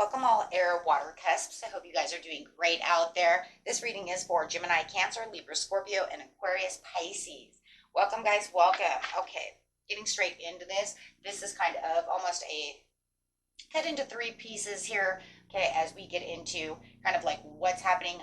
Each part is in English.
Welcome all air water cusps. I hope you guys are doing great out there. This reading is for Gemini, Cancer, Libra, Scorpio, and Aquarius, Pisces. Welcome guys, welcome. Okay, getting straight into this. This is kind of almost a cut into three pieces here, okay, as we get into kind of like what's happening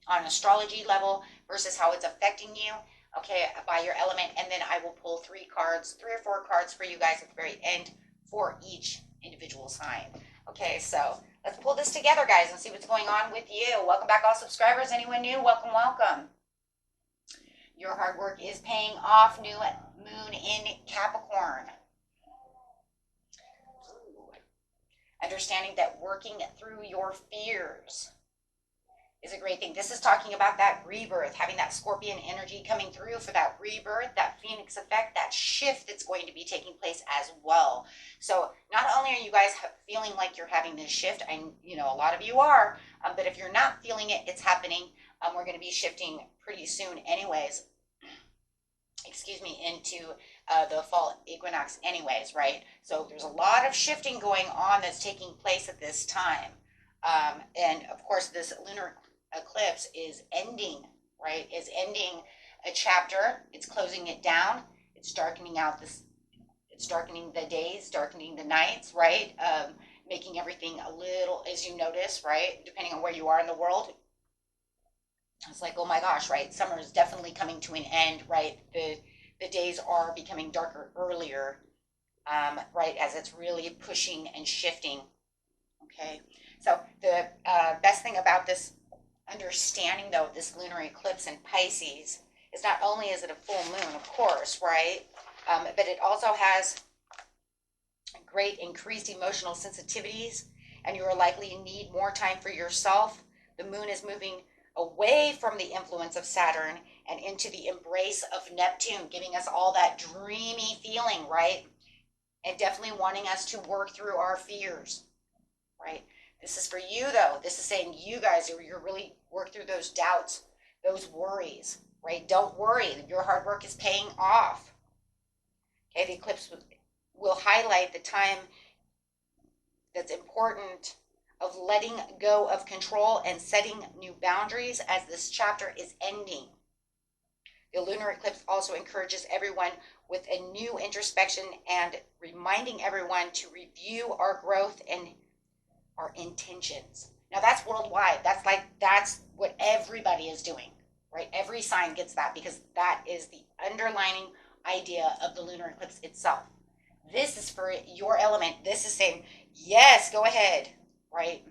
on astrology level versus how it's affecting you, okay, by your element. And then I will pull three or four cards for you guys at the very end for each individual sign. Okay, so let's pull this together, guys, and see what's going on with you. Welcome back, all subscribers. Anyone new? Welcome, welcome. Your hard work is paying off. New moon in Capricorn. Understanding that working through your fears is a great thing. This is talking about that rebirth, having that scorpion energy coming through for that rebirth, that phoenix effect, that shift that's going to be taking place as well. So not only are you guys feeling like you're having this shift, a lot of you are, but if you're not feeling it, it's happening. We're going to be shifting pretty soon anyways, into the fall equinox anyways, right? So there's a lot of shifting going on that's taking place at this time. And of course, this lunar eclipse is ending, right? Is ending a chapter. It's closing it down. It's darkening out it's darkening the days, darkening the nights, right? Making everything a little, as you notice, right? Depending on where you are in the world. It's like, oh my gosh, right? Summer is definitely coming to an end, right? The days are becoming darker earlier, right? As it's really pushing and shifting. Okay. So the best thing about this understanding, though, this lunar eclipse in Pisces is not only is it a full moon, of course, right? But it also has great increased emotional sensitivities, and you are likely to need more time for yourself. The moon is moving away from the influence of Saturn and into the embrace of Neptune, giving us all that dreamy feeling, right? And definitely wanting us to work through our fears, right? This is for you, though. This is saying you guys, you're really work through those doubts, those worries, right? Don't worry. Your hard work is paying off. Okay, the eclipse will highlight the time that's important of letting go of control and setting new boundaries as this chapter is ending. The lunar eclipse also encourages everyone with a new introspection and reminding everyone to review our growth and our intentions. Now that's worldwide. That's what everybody is doing, right? Every sign gets that because that is the underlining idea of the lunar eclipse itself. This is for your element. This is saying, yes, go ahead, right?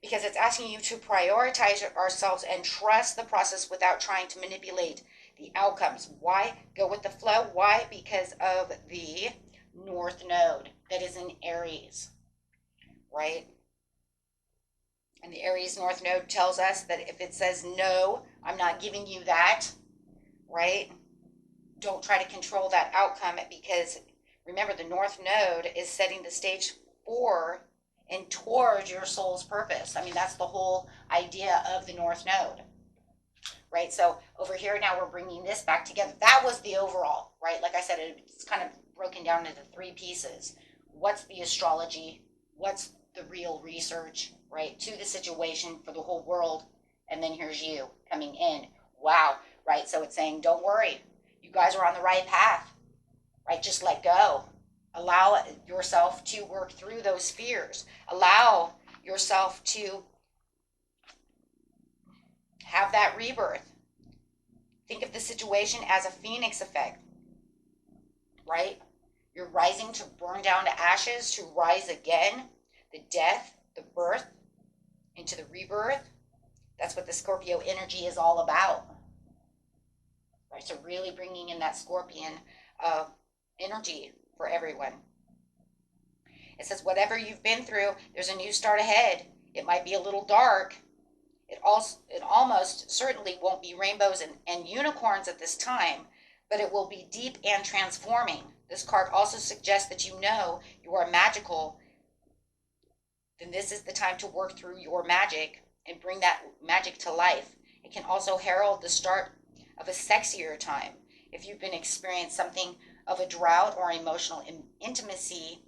Because it's asking you to prioritize ourselves and trust the process without trying to manipulate the outcomes. Why? Go with the flow. Why? Because of the North Node that is in Aries, right? And the Aries North Node tells us that if it says, no, I'm not giving you that, right? Don't try to control that outcome, because remember, the North Node is setting the stage for and towards your soul's purpose. I mean, that's the whole idea of the North Node, right? So over here now we're bringing this back together. That was the overall, right? Like I said, it's kind of broken down into three pieces. What's the astrology? What's the real research, right, to the situation for the whole world? And then here's you coming in. Wow, right? So it's saying, don't worry. You guys are on the right path, right? Just let go. Allow yourself to work through those fears. Allow yourself to have that rebirth. Think of the situation as a phoenix effect, right? You're rising to burn down to ashes, to rise again. The death, the birth, into the rebirth. That's what the Scorpio energy is all about. Right? So really bringing in that Scorpion energy for everyone. It says, whatever you've been through, there's a new start ahead. It might be a little dark. It almost certainly won't be rainbows and unicorns at this time, but it will be deep and transforming. This card also suggests that you know you are magical. Then this is the time to work through your magic and bring that magic to life. It can also herald the start of a sexier time. If you've been experiencing something of a drought or emotional intimacy,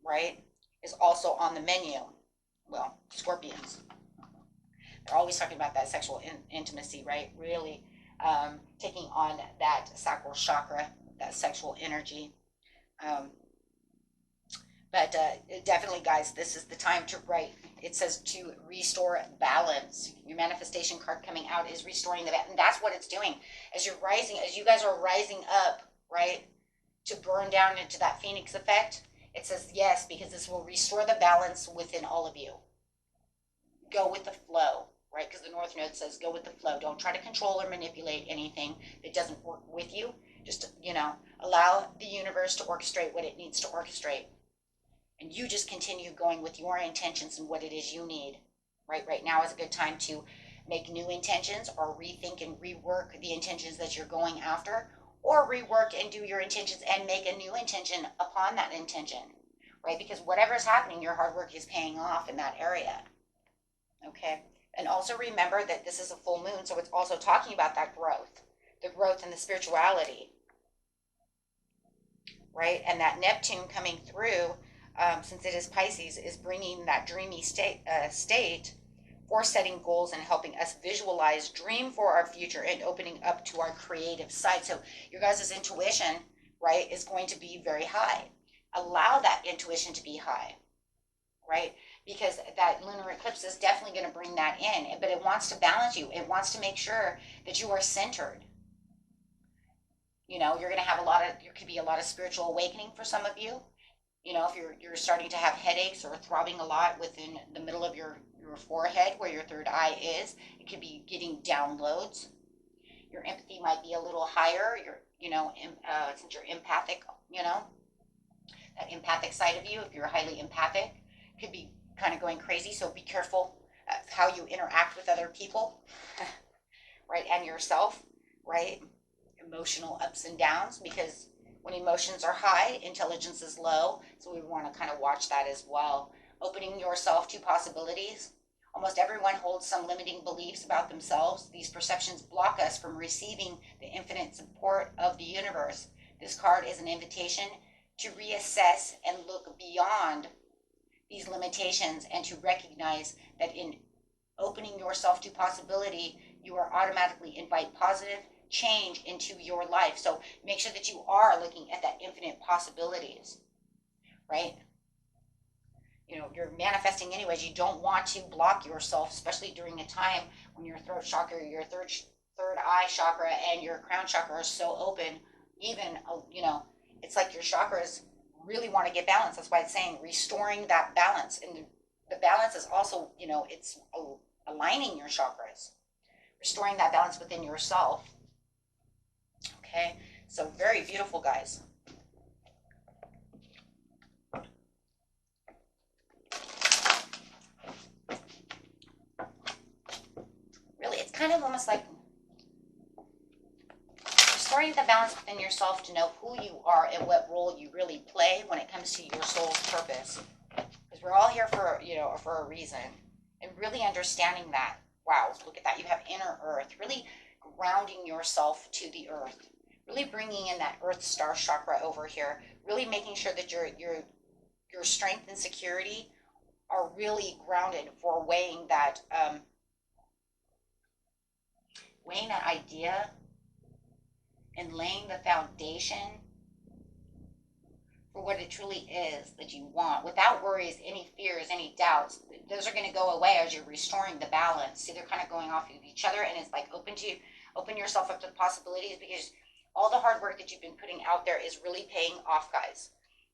right, is also on the menu. well, Scorpions. They're always talking about that sexual intimacy, right? Really taking on that sacral chakra, that sexual energy. Um, but definitely, guys, this is the time to write. It says to restore balance. Your manifestation card coming out is restoring the balance. And that's what it's doing. As you're rising, as you guys are rising up, right, to burn down into that phoenix effect, it says yes, because this will restore the balance within all of you. Go with the flow, right? Because the North Node says go with the flow. Don't try to control or manipulate anything that doesn't work with you. Just, allow the universe to orchestrate what it needs to orchestrate. And you just continue going with your intentions and what it is you need. Right now is a good time to make new intentions or rethink and rework the intentions that you're going after, or rework and do your intentions and make a new intention upon that intention, right? Because whatever is happening, your hard work is paying off in that area. Okay. And also remember that this is a full moon, so it's also talking about that growth, the growth and the spirituality, right? And that Neptune coming through, since it is Pisces, is bringing that dreamy state for setting goals and helping us visualize, dream for our future, and opening up to our creative side. So your guys' intuition, right, is going to be very high. Allow that intuition to be high, right? Because that lunar eclipse is definitely going to bring that in, but it wants to balance you. It wants to make sure that you are centered. You're going to have there could be a lot of spiritual awakening for some of you. If you're starting to have headaches or throbbing a lot within the middle of your forehead where your third eye is, it could be getting downloads. Your empathy might be a little higher. Since you're empathic, that empathic side of you, if you're highly empathic, could be kind of going crazy. So be careful how you interact with other people, right? And yourself, right? Emotional ups and downs, because when emotions are high, intelligence is low. So we want to kind of watch that as well. Opening yourself to possibilities. Almost everyone holds some limiting beliefs about themselves. These perceptions block us from receiving the infinite support of the universe. This card is an invitation to reassess and look beyond these limitations and to recognize that in opening yourself to possibility, you are automatically invite positive change into your life. So make sure that you are looking at that infinite possibilities, right? You're manifesting anyways. You don't want to block yourself, especially during a time when your throat chakra, your third eye chakra, and your crown chakra are so open. Even, it's like your chakras really want to get balanced. That's why it's saying restoring that balance. And the balance is also, it's aligning your chakras, restoring that balance within yourself. Okay, so very beautiful, guys. Really, it's kind of almost like restoring the balance within yourself to know who you are and what role you really play when it comes to your soul's purpose. Because we're all here for, for a reason. And really understanding that. Wow, look at that. You have inner earth. Really grounding yourself to the earth. Really bringing in that earth star chakra over here. Really making sure that your strength and security are really grounded for weighing that idea and laying the foundation for what it truly is that you want, without worries, any fears, any doubts. Those are going to go away as you're restoring the balance. See, they're kind of going off of each other, and it's like open yourself up to the possibilities, because all the hard work that you've been putting out there is really paying off, guys.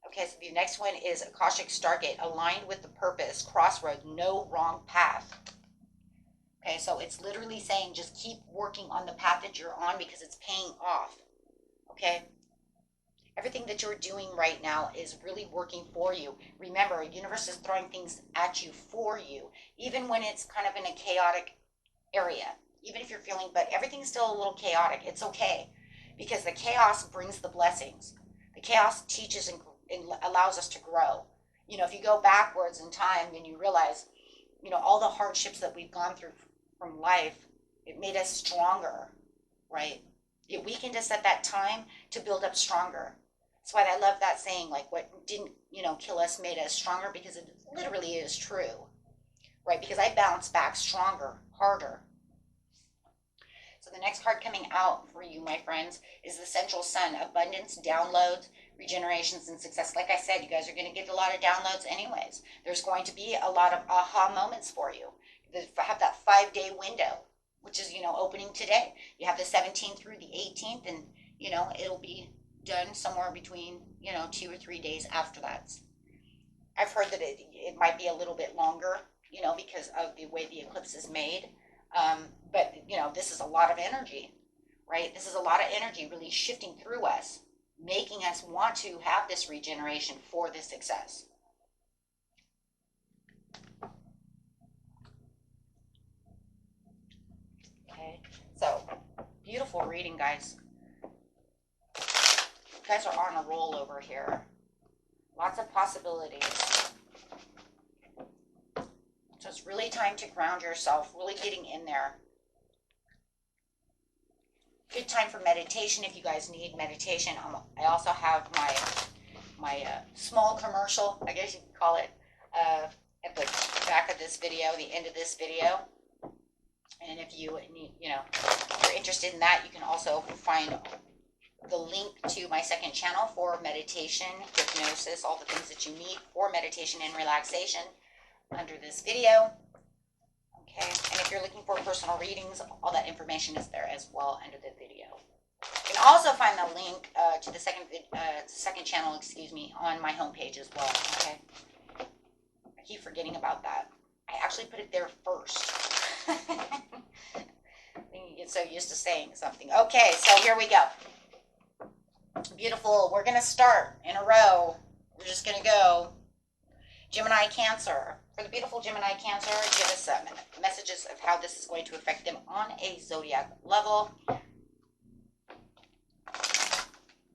Okay, so the next one is Akashic Stargate, aligned with the purpose, crossroads, no wrong path. Okay, so it's literally saying just keep working on the path that you're on, because it's paying off. Okay, everything that you're doing right now is really working for you. Remember, the universe is throwing things at you for you, even when it's kind of in a chaotic area. Even if you're feeling, but everything's still a little chaotic. It's okay, because the chaos brings the blessings. The chaos teaches and allows us to grow. If you go backwards in time and you realize, all the hardships that we've gone through from life, it made us stronger, right? It weakened us at that time to build up stronger. That's why I love that saying, like, what didn't, kill us made us stronger, because it literally is true. right? Because I bounce back stronger, harder. So the next card coming out for you, my friends, is the Central Sun. Abundance, downloads, regenerations, and success. Like I said, you guys are going to get a lot of downloads anyways. There's going to be a lot of aha moments for you. Have that 5-day window, which is, opening today. You have the 17th through the 18th, and, it'll be done somewhere between, 2 or 3 days after that. I've heard that it might be a little bit longer, because of the way the eclipse is made. But, this is a lot of energy, right? This is a lot of energy really shifting through us, making us want to have this regeneration for this success. Okay, so beautiful reading, guys. You guys are on a roll over here. Lots of possibilities. So it's really time to ground yourself, really getting in there. Good time for meditation if you guys need meditation. I also have my small commercial, I guess you could call it, at the back of this video, the end of this video. And if you need, if you're interested in that, you can also find the link to my second channel for meditation, hypnosis, all the things that you need for meditation and relaxation under this video. Okay, and if you're looking for personal readings, all that information is there as well under the video. You can also find the link to the second channel, on my homepage as well. Okay, I keep forgetting about that. I actually put it there first. You get so used to saying something. Okay, so here we go. Beautiful. We're gonna start in a row. We're just gonna go Gemini, Cancer. For the beautiful Gemini, Cancer, give us some messages of how this is going to affect them on a zodiac level.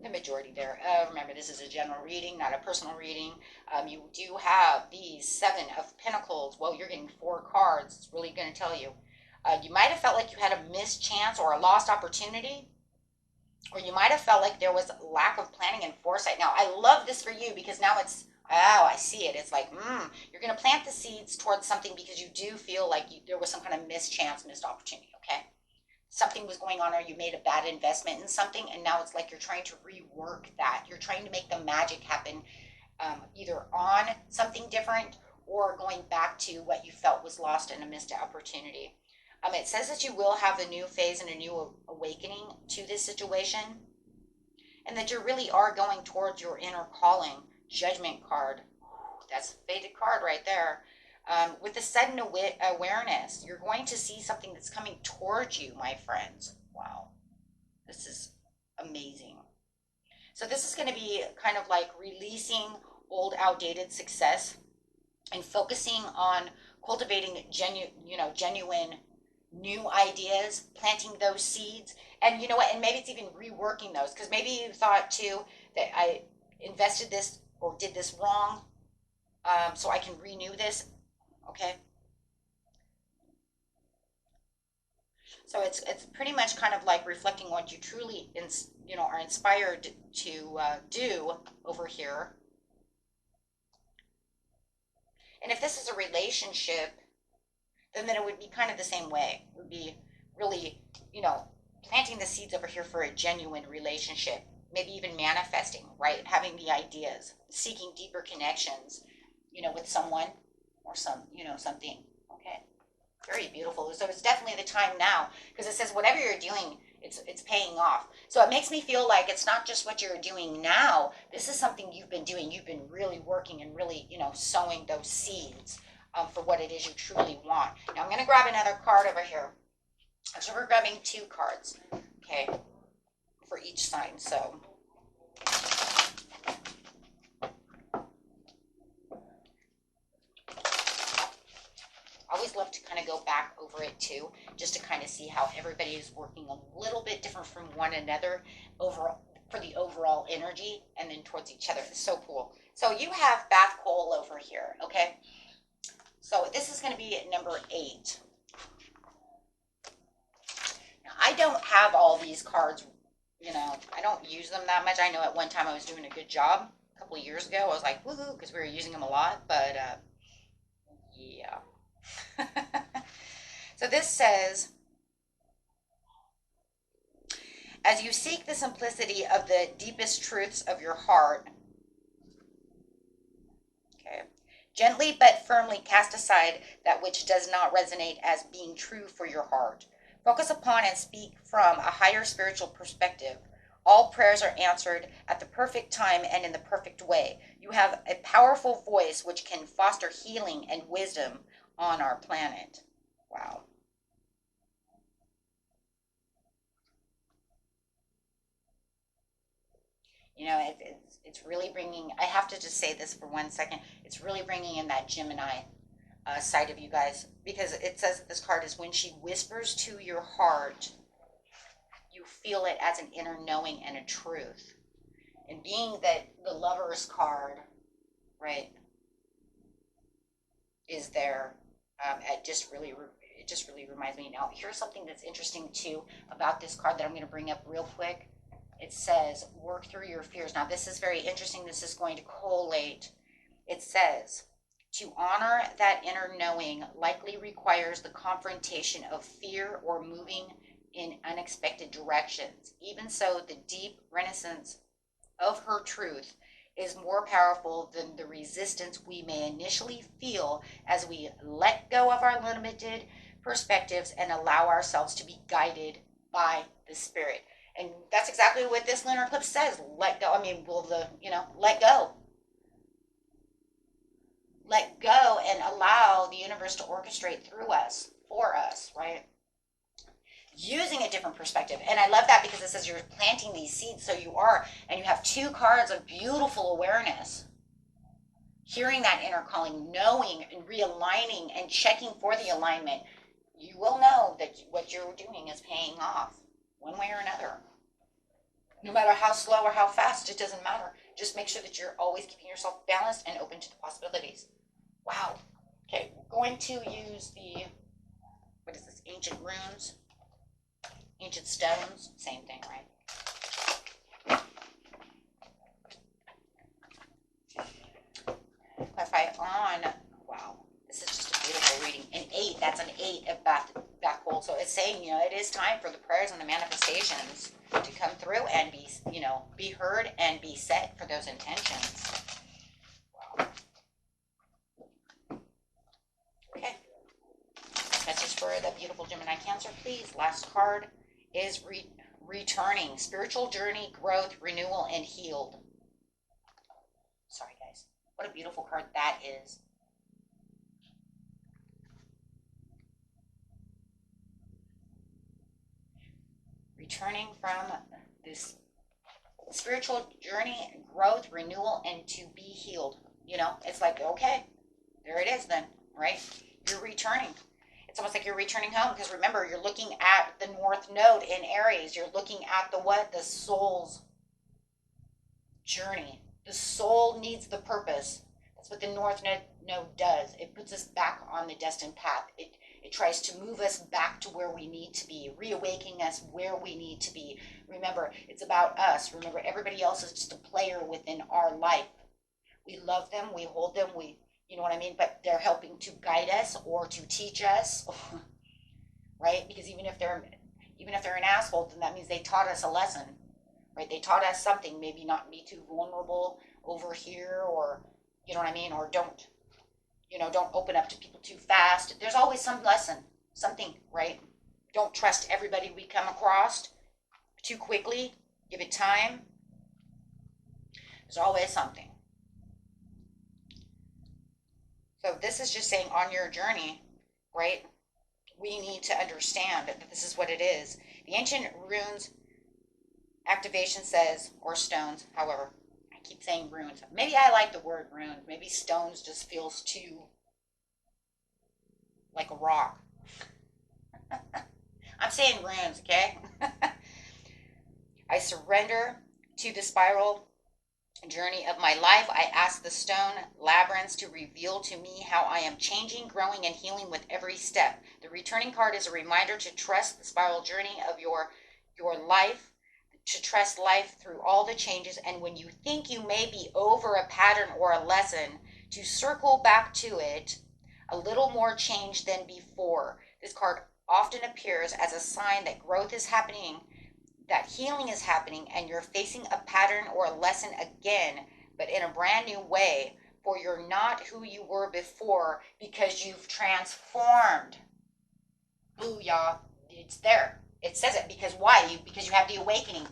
The majority there. Remember, this is a general reading, not a personal reading. You do have the 7 of Pentacles. Well, you're getting 4 cards. It's really going to tell you. You might have felt like you had a missed chance or a lost opportunity. Or you might have felt like there was lack of planning and foresight. Now, I love this for you because now it's, oh, I see it. It's like, you're going to plant the seeds towards something because you do feel like there was some kind of missed chance, missed opportunity, okay? Something was going on or you made a bad investment in something, and now it's like you're trying to rework that. You're trying to make the magic happen either on something different or going back to what you felt was lost in a missed opportunity. It says that you will have a new phase and a new awakening to this situation, and that you really are going towards your inner calling. Judgment card. That's a faded card right there. With the sudden awareness, you're going to see something that's coming towards you, my friends. Wow. This is amazing. So this is going to be kind of like releasing old, outdated success and focusing on cultivating genuine new ideas, planting those seeds. And you know what? And maybe it's even reworking those, because maybe you thought too that I invested this or did this wrong, so I can renew this. Okay. So it's pretty much kind of like reflecting what you truly are inspired to do over here. And if this is a relationship, then it would be kind of the same way. It would be really, planting the seeds over here for a genuine relationship. Maybe even manifesting, right? Having the ideas, seeking deeper connections, with someone or something. Okay. Very beautiful. So it's definitely the time now, because it says whatever you're doing, it's paying off. So it makes me feel like it's not just what you're doing now. This is something you've been doing. You've been really working and really, sowing those seeds for what it is you truly want. Now I'm going to grab another card over here. So we're grabbing 2 cards, okay, for each sign. So I always love to kind of go back over it too, just to kind of see how everybody is working a little bit different from one another overall, for the overall energy, and then towards each other. It's so cool. So you have Bath Coal over here, okay? So this is going to be at number 8. Now, I don't have all these cards, I don't use them that much. I know at one time I was doing a good job. A couple of years ago, I was like, woohoo, because we were using them a lot. But, yeah. So this says, as you seek the simplicity of the deepest truths of your heart, okay, gently but firmly cast aside that which does not resonate as being true for your heart. Focus upon and speak from a higher spiritual perspective. All prayers are answered at the perfect time and in the perfect way. You have a powerful voice which can foster healing and wisdom on our planet. Wow. You know, it's really bringing, I have to just say this for 1 second. It's really bringing in that Gemini side of you guys, because it says that this card is when she whispers to your heart, you feel it as an inner knowing and a truth. And being that the Lover's card, right, is there, it just really reminds me. Now, here's something that's interesting too about this card that I'm going to bring up real quick. It says, work through your fears. Now, this is very interesting. This is going to collate. It says, to honor that inner knowing likely requires the confrontation of fear or moving in unexpected directions. Even so, the deep renaissance of her truth is more powerful than the resistance we may initially feel as we let go of our limited perspectives and allow ourselves to be guided by the Spirit. And that's exactly what this lunar eclipse says. Let go. I mean, let go. Let go and allow the universe to orchestrate through us, for us, right? Using a different perspective. And I love that because it says you're planting these seeds. So you are, and you have 2 cards of beautiful awareness. Hearing that inner calling, knowing and realigning and checking for the alignment. You will know that what you're doing is paying off one way or another. No matter how slow or how fast, it doesn't matter. Just make sure that you're always keeping yourself balanced and open to the possibilities. Wow. Okay, we're going to use the, what is this, ancient runes? Ancient stones, same thing, right? Clarify on, wow, this is just a beautiful reading. An 8, that's an 8 of back hold. So it's saying, it is time for the prayers and the manifestations to come through and be, be heard and be set for those intentions. Wow. Okay. Message for the beautiful Gemini Cancer, please. Last card is returning. Spiritual journey, growth, renewal, and healed. Sorry, guys. What a beautiful card that is. Returning from this spiritual journey, growth, renewal, and to be healed. It's like, okay, there it is then, right? You're returning. It's almost like you're returning home, because remember, you're looking at the North Node in Aries. You're looking at the soul's journey. The soul needs the purpose. That's what the North Node does. It puts us back on the destined path. It tries to move us back to where we need to be, reawakening us where we need to be. Remember, it's about us. Remember, everybody else is just a player within our life. We love them, we hold them, you know what I mean? But they're helping to guide us or to teach us, right? Because even if they're an asshole, then that means they taught us a lesson, right? They taught us something. Maybe not be too vulnerable over here, or you know what I mean, or don't open up to people too fast. There's always some lesson, something, right? Don't trust everybody we come across too quickly. Give it time. There's always something. So this is just saying, on your journey, right? We need to understand that this is what it is. The ancient runes activation says, or stones, however, I keep saying runes. Maybe I like the word runes. Maybe stones just feels too like a rock. I'm saying runes, okay? I surrender to the spiral journey of my life. I ask the stone labyrinths to reveal to me how I am changing, growing, and healing with every step. The returning card is a reminder to trust the spiral journey of your life, to trust life through all the changes, and when you think you may be over a pattern or a lesson, to circle back to it. a little more change than before. This card often appears as a sign that growth is happening, that healing is happening, and you're facing a pattern or a lesson again, but in a brand new way, for you're not who you were before because you've transformed. Ooh, y'all, it's there. It says it because why? Because you have the awakening.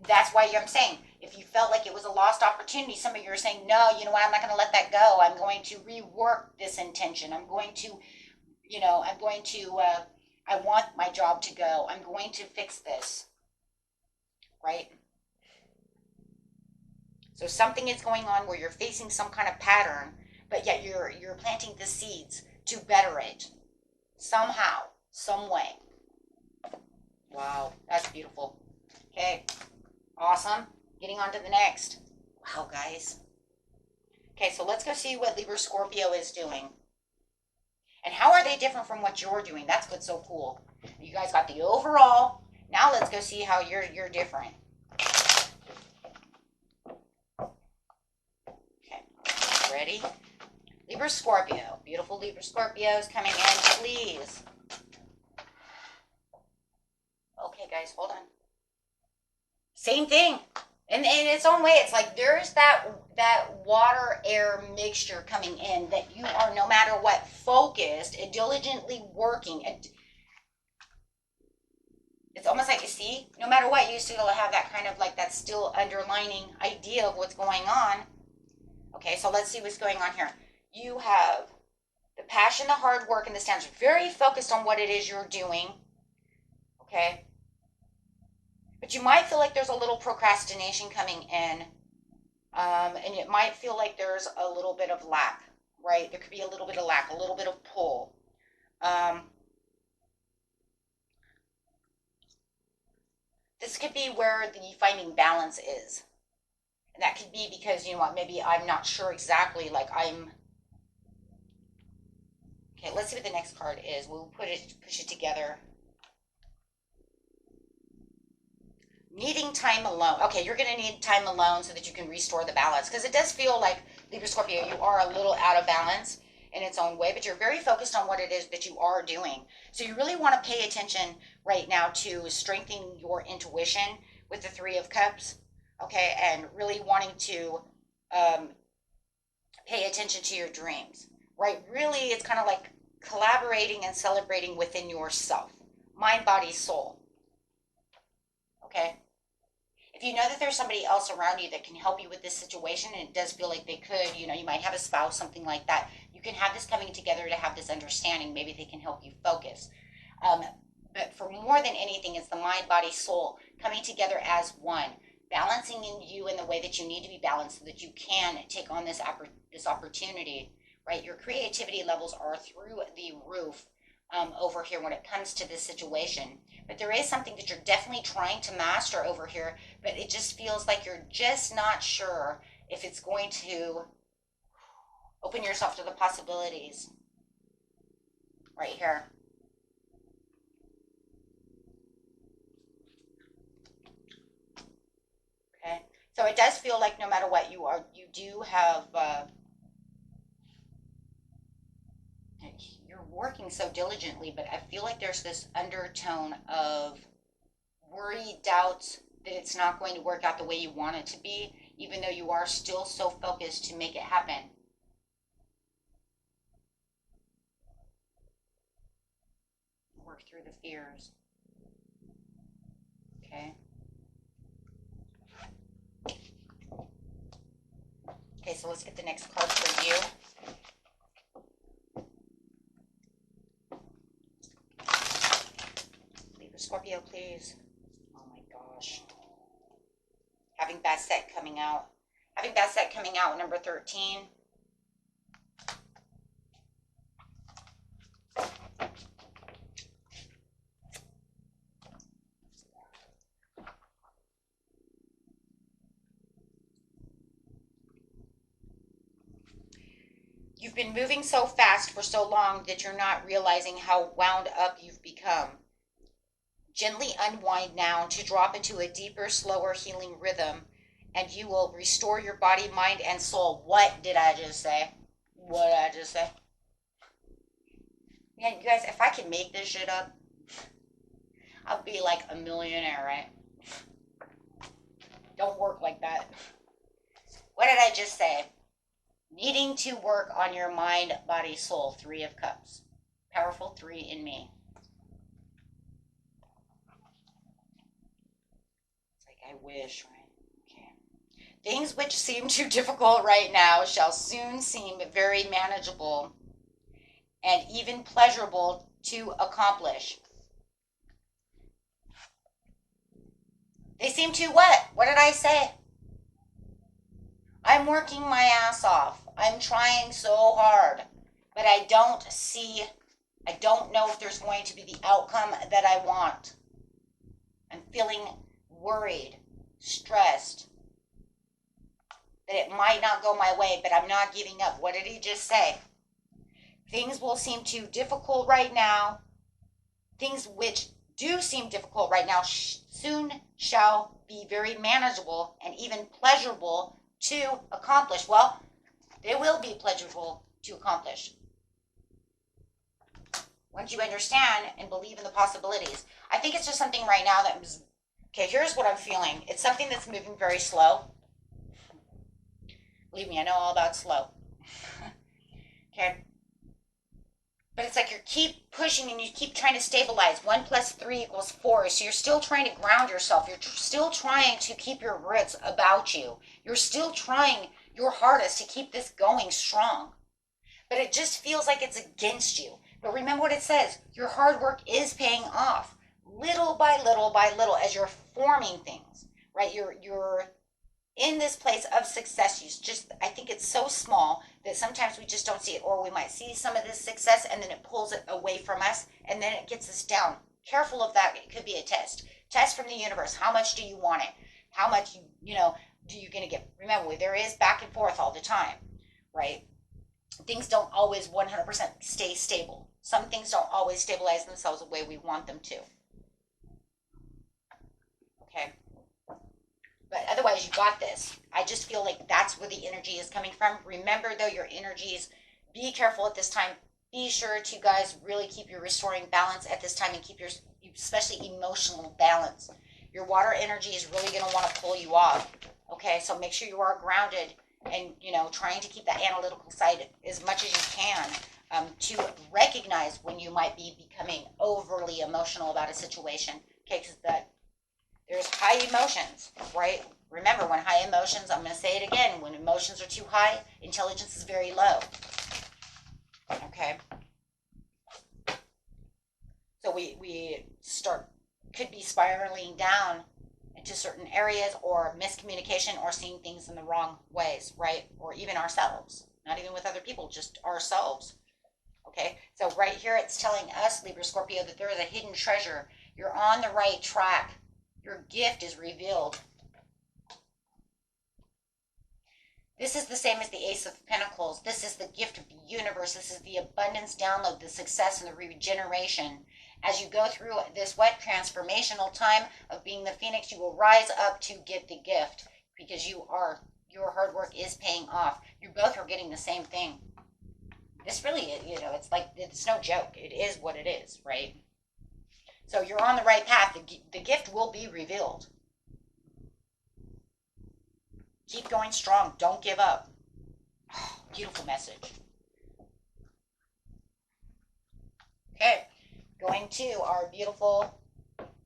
That's why I'm saying, if you felt like it was a lost opportunity, some of you are saying, no, you know what, I'm not going to let that go. I'm going to rework this intention. I'm going to, I want my job to go. I'm going to fix this, right? So something is going on where you're facing some kind of pattern, but yet you're planting the seeds to better it somehow, some way. Wow, that's beautiful. Okay, awesome. Getting on to the next. Wow, guys. Okay, so let's go see what Libra Scorpio is doing. And how are they different from what you're doing? That's what's so cool. You guys got the overall. Now let's go see how you're different. Okay, ready? Libra Scorpio. Beautiful Libra Scorpios coming in, please. Okay, guys, hold on. Same thing. In its own way, it's like there's that water-air mixture coming in that you are, no matter what, focused and diligently working. It's almost like, you see, no matter what, you still have that kind of like that still underlining idea of what's going on. Okay, so let's see what's going on here. You have the passion, the hard work, and the standards. Very focused on what it is you're doing. Okay. But you might feel like there's a little procrastination coming in. And it might feel like there's a little bit of lack, right? There could be a little bit of lack, a little bit of pull. This could be where the finding balance is. And that could be because, you know what, maybe I'm not sure exactly, like okay, let's see what the next card is. We'll push it together. Needing time alone. Okay, you're going to need time alone so that you can restore the balance. Because it does feel like, Libra Scorpio, you are a little out of balance in its own way, but you're very focused on what it is that you are doing. So you really want to pay attention right now to strengthening your intuition with the Three of Cups, okay, and really wanting to pay attention to your dreams, right? Really, it's kind of like collaborating and celebrating within yourself, mind, body, soul, okay? If you know that there's somebody else around you that can help you with this situation, and it does feel like they could, you know, you might have a spouse, something like that, you can have this coming together to have this understanding. Maybe they can help you focus. But for more than anything, it's the mind, body, soul coming together as one, balancing in you in the way that you need to be balanced so that you can take on this opportunity, right? Your creativity levels are through the roof over here when it comes to this situation. But there is something that you're definitely trying to master over here, but it just feels like you're just not sure if it's going to open yourself to the possibilities right here. Okay, so it does feel like no matter what you are, you do have you're working so diligently, but I feel like there's this undertone of worry, doubts that it's not going to work out the way you want it to be, even though you are still so focused to make it happen. Work through the fears. Okay. Okay, so let's get the next card for you. Scorpio, please. Oh my gosh. Having Basset coming out. Having Basset coming out, number 13. You've been moving so fast for so long that you're not realizing how wound up you've become. Gently unwind now to drop into a deeper, slower healing rhythm, and you will restore your body, mind, and soul. What did I just say? What did I just say? Man, you guys, if I could make this shit up, I'll be like a millionaire, right? Don't work like that. What did I just say? Needing to work on your mind, body, soul. 3 of Cups. Powerful 3 in me. It's like, I wish, right? Okay. Things which seem too difficult right now shall soon seem very manageable and even pleasurable to accomplish. They seem too what? What did I say? I'm working my ass off. I'm trying so hard, but I don't know if there's going to be the outcome that I want. I'm feeling worried, stressed, that it might not go my way, but I'm not giving up. What did he just say? Things will seem too difficult right now. Things which do seem difficult right now soon shall be very manageable and even pleasurable to accomplish. Well, they will be pleasurable to accomplish once you understand and believe in the possibilities. I think it's just something right now that was, okay, here's what I'm feeling. It's something that's moving very slow. Believe me, I know all about slow. Okay. But it's like you keep pushing and you keep trying to stabilize. 1 + 3 = 4. So you're still trying to ground yourself. You're still trying to keep your wits about you. You're still trying your hardest to keep this going strong. But it just feels like it's against you. But remember what it says. Your hard work is paying off. Little by little by little as you're forming things. Right? You're in this place of success. I think it's so small that sometimes we just don't see it, or we might see some of this success and then it pulls it away from us and then it gets us down. Careful of that. It could be a test from the universe. How much do you want it? How much do you gonna get? Remember, there is back and forth all the time, right? Things don't always 100% stay stable. Some things don't always stabilize themselves the way we want them to. Okay. But otherwise, you got this. I just feel like that's where the energy is coming from. Remember, though, your energies, be careful at this time. Be sure to, guys, really keep your restoring balance at this time and keep your, especially emotional balance. Your water energy is really going to want to pull you off. Okay, so make sure you are grounded and, trying to keep that analytical side as much as you can to recognize when you might be becoming overly emotional about a situation. Okay, because there's high emotions, right? Remember, when high emotions, I'm going to say it again, when emotions are too high, intelligence is very low. Okay? So we could be spiraling down into certain areas, or miscommunication, or seeing things in the wrong ways, right? Or even ourselves. Not even with other people, just ourselves. Okay? So right here, it's telling us, Libra Scorpio, that there is a hidden treasure. You're on the right track. Your gift is revealed. This is the same as the Ace of Pentacles. This is the gift of the universe. This is the abundance download, the success, and the regeneration. As you go through this wet transformational time of being the phoenix, you will rise up to get the gift, because your hard work is paying off. You both are getting the same thing. This really, it's like, it's no joke. It is what it is, right? So you're on the right path. The gift will be revealed. Keep going strong. Don't give up. Oh, beautiful message. Okay, going to our beautiful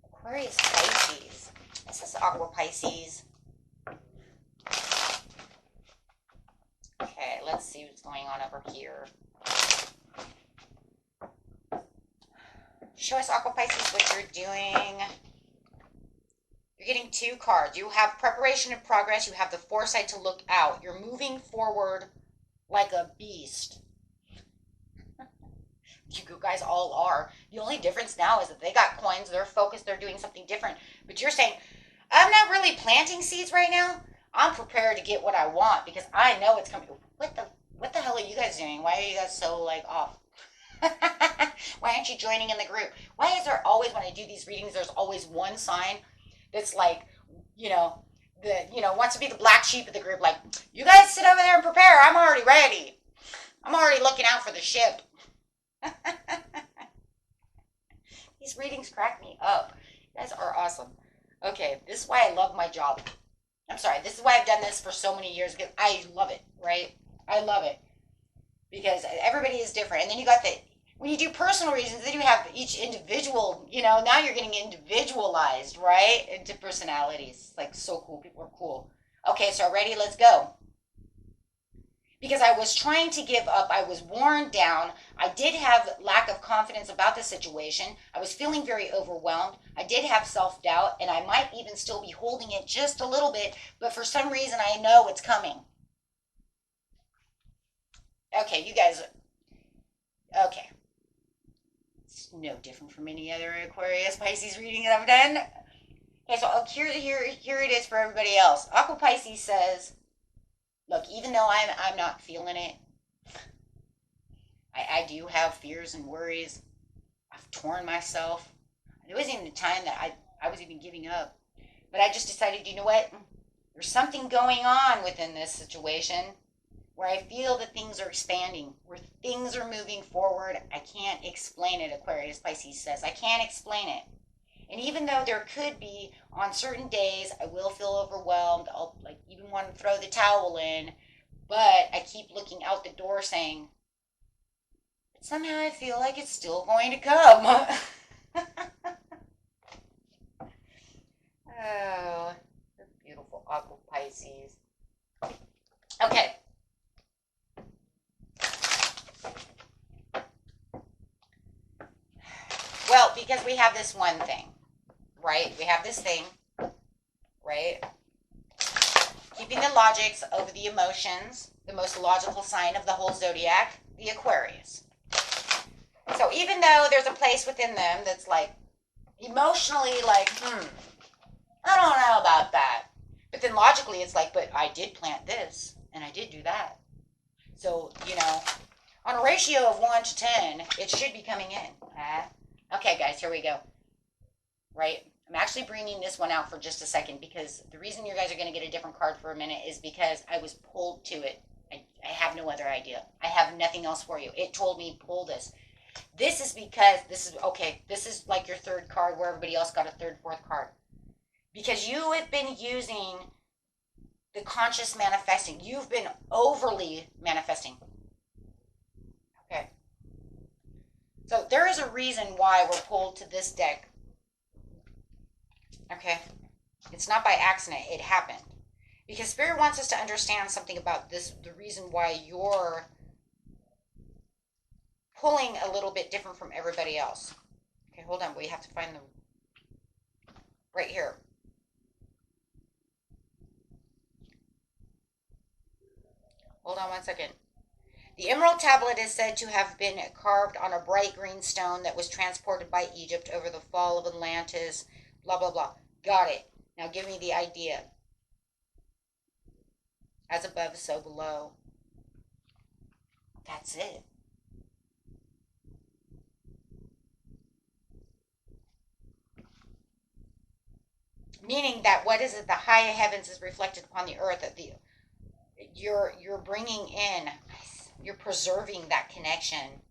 Aquarius Pisces. This is Aqua Pisces. Okay, let's see what's going on over here. Show us, Aqua Pisces, what you're doing. You're getting 2 cards. You have preparation and progress. You have the foresight to look out. You're moving forward like a beast. You guys all are. The only difference now is that they got coins. They're focused. They're doing something different. But you're saying, I'm not really planting seeds right now. I'm prepared to get what I want because I know it's coming. What the hell are you guys doing? Why are you guys so off? Why aren't you joining in the group? Why is there always, when I do these readings, there's always one sign that's like, wants to be the black sheep of the group. Like, you guys sit over there and prepare. I'm already ready. I'm already looking out for the ship. These readings crack me up. You guys are awesome. Okay, this is why I love my job. I'm sorry, this is why I've done this for so many years, because I love it, right? I love it. Because everybody is different. And then you got the, when you do personal reasons, then you have each individual, now you're getting individualized, right? Into personalities. It's like so cool. People are cool. Okay, so ready? Let's go. Because I was trying to give up. I was worn down. I did have lack of confidence about the situation. I was feeling very overwhelmed. I did have self-doubt, and I might even still be holding it just a little bit, but for some reason I know it's coming. Okay, you guys, okay. It's no different from any other Aquarius Pisces reading that I've done. Okay, so here it is for everybody else. Aqua Pisces says, look, even though I'm not feeling it, I do have fears and worries. I've torn myself. There wasn't even a time that I was even giving up. But I just decided, you know what? There's something going on within this situation where I feel that things are expanding, where things are moving forward. I can't explain it, Aquarius Pisces says. I can't explain it. And even though there could be, on certain days, I will feel overwhelmed. I'll even want to throw the towel in. But I keep looking out the door saying, but somehow I feel like it's still going to come. Oh, beautiful Aqua Pisces. Okay. Well, because we have this one thing, right? We have this thing, right? Keeping the logics over the emotions, the most logical sign of the whole zodiac, the Aquarius. So even though there's a place within them that's emotionally I don't know about that. But then logically it's but I did plant this and I did do that. So, on a ratio of 1 to 10, it should be coming in. Okay, guys, here we go. Right? I'm actually bringing this one out for just a second because the reason you guys are going to get a different card for a minute is because I was pulled to it. I have no other idea. I have nothing else for you. It told me, pull this. This is because, this is like your third card where everybody else got a third, fourth card. Because you have been using the conscious manifesting. You've been overly manifesting. Okay. So there is a reason why we're pulled to this deck. Okay. It's not by accident. It happened. Because Spirit wants us to understand something about this, the reason why you're pulling a little bit different from everybody else. Okay, hold on. We have to find the right here. Hold on 1 second. The emerald tablet is said to have been carved on a bright green stone that was transported by Egypt over the fall of Atlantis, blah, blah, blah. Got it. Now give me the idea. As above, so below. That's it. Meaning that what is it? The high heavens is reflected upon the earth. That you're bringing in, you're preserving that connection.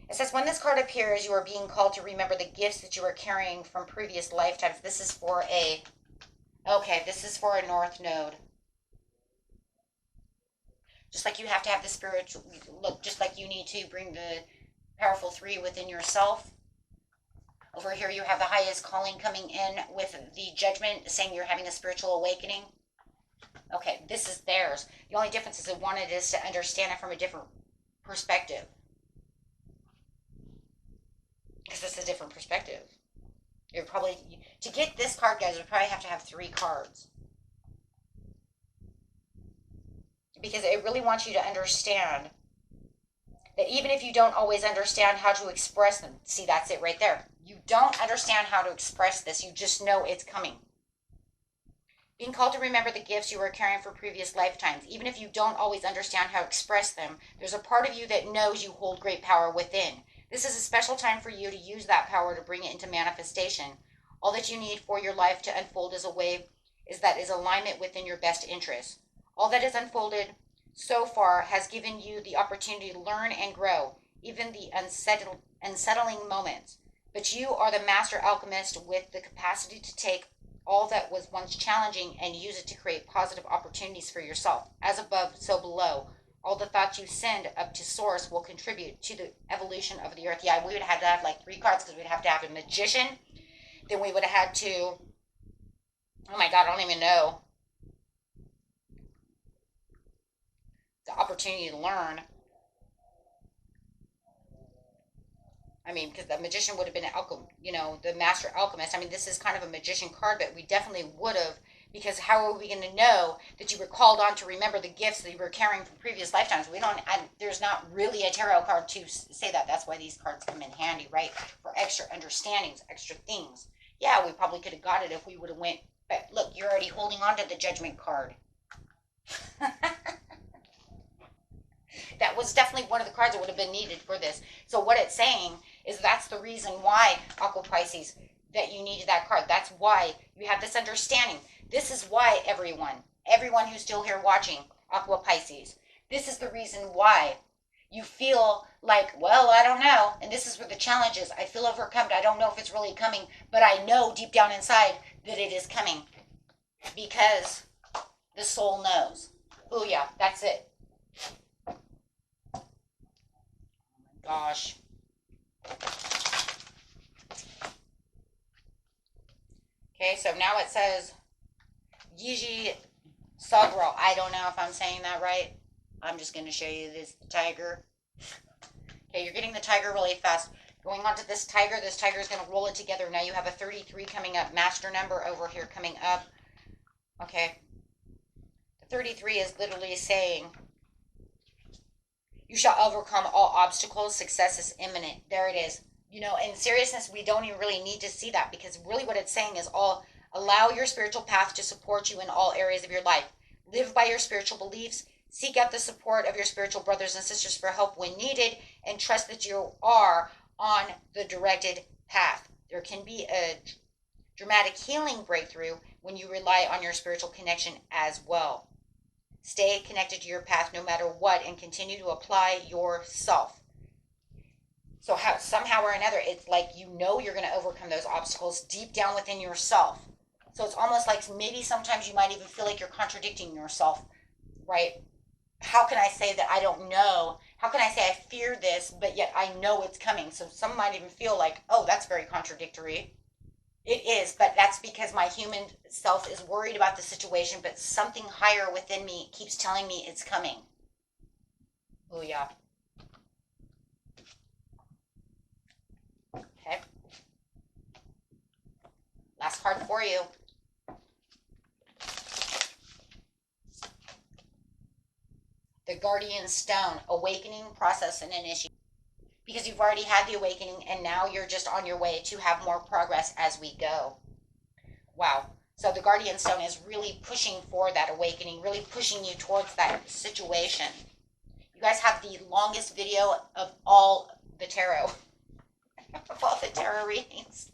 It says, when this card appears, you are being called to remember the gifts that you are carrying from previous lifetimes. This is for this is for a North Node. Just like you have to have the spiritual, look, just like you need to bring the powerful 3 within yourself. Over here you have the highest calling coming in with the judgment, saying you're having a spiritual awakening. Okay, this is theirs. The only difference is it wanted us to understand it from a different perspective. Because it's a different perspective. You're probably, to get this card, guys, we probably have to have 3 cards. Because it really wants you to understand that even if you don't always understand how to express them, see, that's it right there. You don't understand how to express this. You just know it's coming. Being called to remember the gifts you were carrying for previous lifetimes. Even if you don't always understand how to express them, there's a part of you that knows you hold great power within. This is a special time for you to use that power to bring it into manifestation. All that you need for your life to unfold is alignment within your best interest. All that is unfolded so far has given you the opportunity to learn and grow, even the unsettling moments. But you are the master alchemist with the capacity to take all that was once challenging and use it to create positive opportunities for yourself. As above, so below. All the thoughts you send up to source will contribute to the evolution of the earth. Yeah, we would have to have like 3 cards because we'd have to have a magician. Then we would have had to, oh my God, I don't even know. The opportunity to learn. I mean, because the magician would have been, the master alchemist. I mean, this is kind of a magician card, but we definitely would have, because how are we going to know that you were called on to remember the gifts that you were carrying from previous lifetimes? There's not really a tarot card to say that. That's why these cards come in handy, right? For extra understandings, extra things. Yeah, we probably could have got it if we would have went, but look, you're already holding on to the judgment card. That was definitely one of the cards that would have been needed for this. So what it's saying is that's the reason why, Aqua Pisces, that you needed that card. That's why you have this understanding. This is why everyone who's still here watching, Aqua Pisces, this is the reason why you feel like, well, I don't know. And this is where the challenge is. I feel overcome. I don't know if it's really coming, but I know deep down inside that it is coming because the soul knows. Oh yeah, that's it. Gosh. Okay, so now it says Yiji Sagral. I don't know if I'm saying that right. I'm just going to show you this tiger. Okay, you're getting the tiger really fast. Going on to this tiger is going to roll it together. Now you have a 33 coming up. Master number over here coming up. Okay. The 33 is literally saying, you shall overcome all obstacles. Success is imminent. There it is. In seriousness, we don't even really need to see that, because really what it's saying is allow your spiritual path to support you in all areas of your life. Live by your spiritual beliefs. Seek out the support of your spiritual brothers and sisters for help when needed, and trust that you are on the directed path. There can be a dramatic healing breakthrough when you rely on your spiritual connection as well. Stay connected to your path no matter what, and continue to apply yourself. So somehow or another, it's like you're going to overcome those obstacles deep down within yourself. So it's almost like maybe sometimes you might even feel like you're contradicting yourself, right? How can I say that I don't know? How can I say I fear this, but yet I know it's coming? So some might even feel like, oh, that's very contradictory. It is, but that's because my human self is worried about the situation, but something higher within me keeps telling me it's coming. Oh, yeah. Okay. Last card for you. The Guardian Stone, awakening, process, and initiation. Because you've already had the awakening, and now you're just on your way to have more progress as we go. Wow. So the Guardian Stone is really pushing for that awakening, really pushing you towards that situation. You guys have the longest video of all the tarot, of all the tarot readings.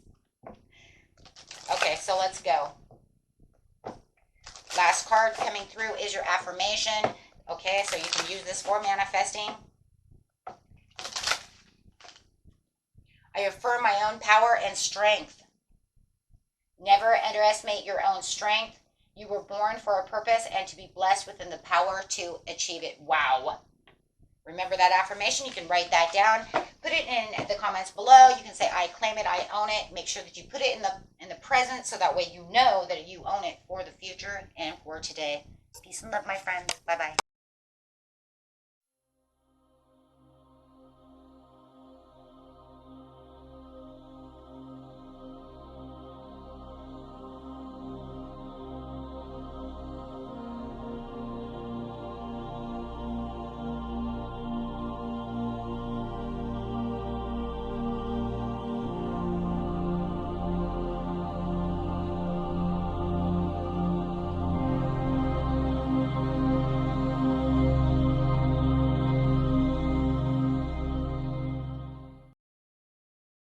Okay, so let's go. Last card coming through is your affirmation. Okay, so you can use this for manifesting. I affirm my own power and strength. Never underestimate your own strength. You were born for a purpose and to be blessed within the power to achieve it. Wow. Remember that affirmation? You can write that down. Put it in the comments below. You can say, I claim it, I own it. Make sure that you put it in the present, so that way you know that you own it for the future and for today. Peace and love, my friends. Bye-bye.